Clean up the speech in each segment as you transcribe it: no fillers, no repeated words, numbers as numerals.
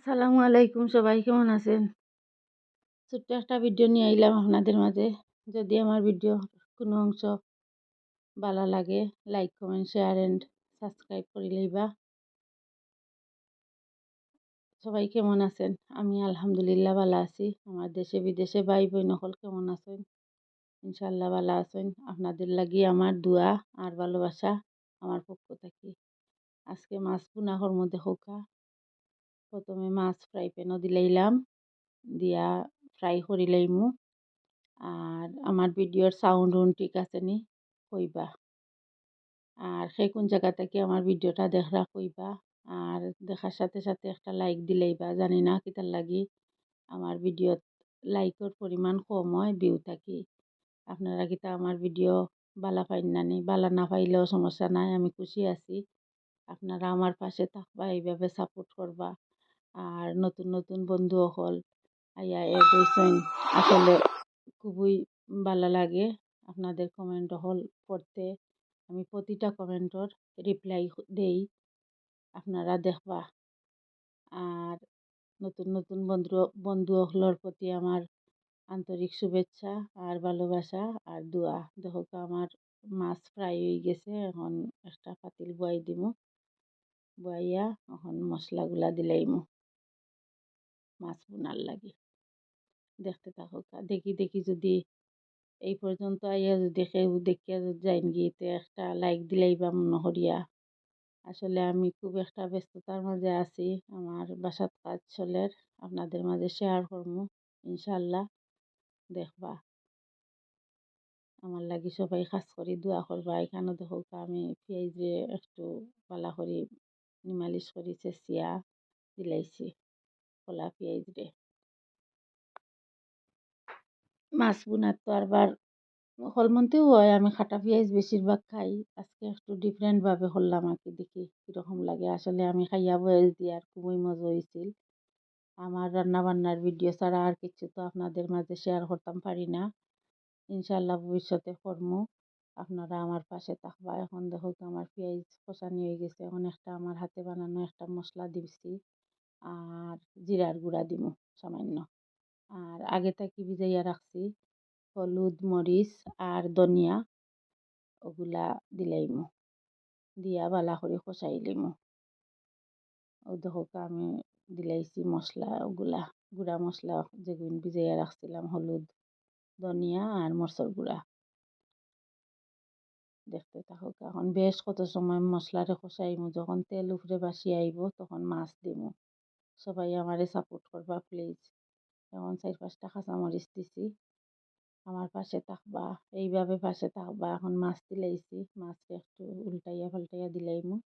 আসসালামু আলাইকুম, সবাই কেমন আছেন? ছোট্ট একটা ভিডিও নিয়ে আইলাম আপনাদের মাঝে। যদি আমার ভিডিও কোনো অংশ ভালো লাগে, like comment share and subscribe করে লইবা। সবাই কেমন আছেন? আমি আলহামদুলিল্লাহ ভালো আছি। আমার দেশে বিদেশে ভাই বোন সকল কেমন আছেন? ইনশাল্লাহ ভালো আছেন। আপনাদের লাগি আমার দোয়া আর ভালোবাসা আমার পক্ষ থেকে। আজকে মাছ ভুনা করবো দেখোকা। প্রথমে মাছ ফ্রাই প্যানও দিলাইলাম, দিয়া ফ্রাই করি লইমু। আর আমার ভিডিওর সাউন্ড ঠিক আছে নি কইবা। আর সেই কোন জায়গা থেকে আমার ভিডিওটা দেখরা কইবা। আর দেখার সাথে সাথে একটা লাইক দিলেইবা। জানি না কিতার লাগি আমার ভিডিওত লাইকের পরিমাণ কম হয় ভিউ থাকি। আপনারা কিতা আমার ভিডিও বালা পাইন না নি? বালা না পাইলেও সমস্যা নাই, আমি খুশি আছি। আপনারা আমার পাশে থাকবা, এইভাবে সাপোর্ট করবা। আর নতুন নতুন বন্ধু হল আইয়া এড হইছেন, আসলে খুবই ভালো লাগে আপনাদের কমেন্ট হল পড়তে। আমি প্রতিটা কমেন্টর রিপ্লাই দেই, আপনারা দেখবা। আর নতুন নতুন বন্ধু হলর প্রতি আমার আন্তরিক শুভেচ্ছা আর ভালোবাসা আর দোয়া। দেখো আমার মাছ ফ্রাই হয়ে গেছে, এখন একটা পাতিল বয়াই দিমু। বয়াইয়া এখন মশলাগুলা দিলাইমু মাছ বোনার লাগে। দেখতে থাকো, দেখি দেখি যদি এই পর্যন্ত আইয়া যদি কেউ দেখিয়া যদি যাইন গিয়েতে একটা লাইক দিলেই বা মনে করিয়া। আসলে আমি খুব একটা ব্যস্ততার মাঝে আছি, আমার বাসাত কাজ চলের, আপনাদের মাঝে শেয়ার করবো ইনশাল্লাহ। দেখবা আমার লাগি সবাই কাজ করি দোয়া করবা। এখানে দেখো আমি পেঁয়াজে একটু পালা করি নিমালিশ করি চেঁচিয়া দিলাইছি কলা পেঁয়াজ রে। মাছ বোনার তো আরবার হলমন্তেও হয়, আমি খাটা পেঁয়াজ বেশিরভাগ খাই। আজকে একটু ডিফারেন্টভাবে করলাম আর কি, দেখি কীরকম লাগে। আসলে আমি খাইয়া বয়স দিয়ে আর খুবই মজা হয়েছিল। আমার রান্না বান্নার ভিডিও ছাড়া আর কিছু তো আপনাদের মাঝে শেয়ার করতাম পারি না। ইনশাল্লাহ ভবিষ্যতে করবো, আপনারা আমার পাশে থাকবা। এখন দেখো আমার পেঁয়াজ কষানি হয়ে গেছে, এখন একটা আমার হাতে বানানো একটা মশলা দিচ্ছি। আর জিরার গুঁড়া দিমু সামান্য। আর আগে থেকে ভিজাইয়া রাখছি হলুদ মরিচ আর ধনিয়া, ওগুলা দিলাইমু। দিয়া বালা করে কষাই লিমু। ও দেখো আমি দিলাইছি মশলা, ওগুলা গুঁড়া মশলা যেগুলো ভিজাইয়া রাখছিলাম, হলুদ ধনিয়া আর মরচর গুঁড়া। দেখতে থাকো, এখন বেশ কত সময় মশলারে কষাইমু। যখন তেল উপরে বাসি আইব তখন মাছ দিমু। সবাই আমারে সাপোর্ট করবা প্লিজ। এখন 4-5টা কাঁচামরিচ দিছি, আমার পাশে থাকবা, এইভাবে পাশে থাকবা। এখন মাছ দিলাইছি, মাছকে একটু উল্টাইয়া পাল্টাইয়া দিলাইমু।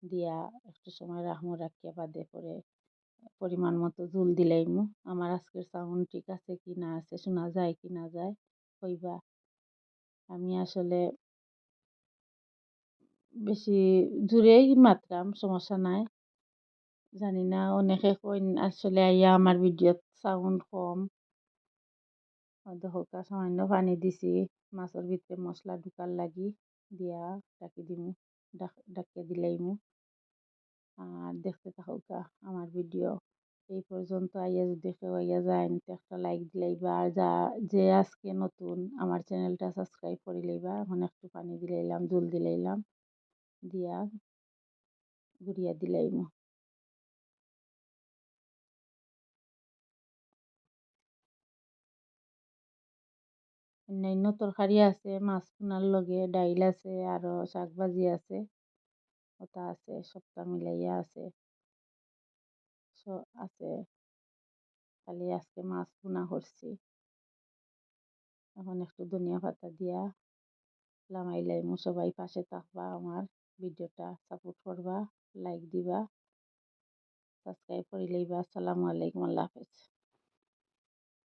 দিয়া একটু সময় রাখমু, রাখিয়া বাদে পরে পরিমাণ মতো জুল দিলাইমু। আমার আজকের সাউন্ড ঠিক আছে কি না আছে, শোনা যায় কি না যায় কইবা। আমি আসলে বেশি জোরেই মাত্রাম, সমস্যা নাই। জানি না অনেকে কইন আসলে আইয়া আমার ভিডিওত সাউন্ড কম। দেখো সামান্য পানি দিছি মাছের ভিতরে মশলা ঢুকার লাগি, দিয়া ডাকি দিমু, ডাকিয়ে দিলাইমু। আর দেখতে থাকো আমার ভিডিও এই পর্যন্ত আইয়া যদি কেউ আইয়া যায় একটা লাইক দিলাইবা। আর যে আজকে নতুন আমার চ্যানেলটা সাবস্ক্রাইব করে লইবা। এখন একটু পানি দিলাইলাম, জল দিলাইলাম, দিয়া ঘুরিয়া দিলাইমু। অন্যান্য তরকারি আছে, মাছ ভুনার লগে ডাইল আছে, আরও শাক ভাজি আছে, ওটা আছে, সবটা মিলাইয়া আছে আছে। খালি আজকে মাছ ভুনা করছি। এখন একটু ধনিয়া পাতা দিয়া লামাই লাইমু। সবাই পাশে থাকবা, আমার ভিডিওটা সাপোর্ট করবা, লাইক দিবা, সাবস্ক্রাইব করে লইবা। আসসালামু আলাইকুম, আল্লাহ হাফেজ।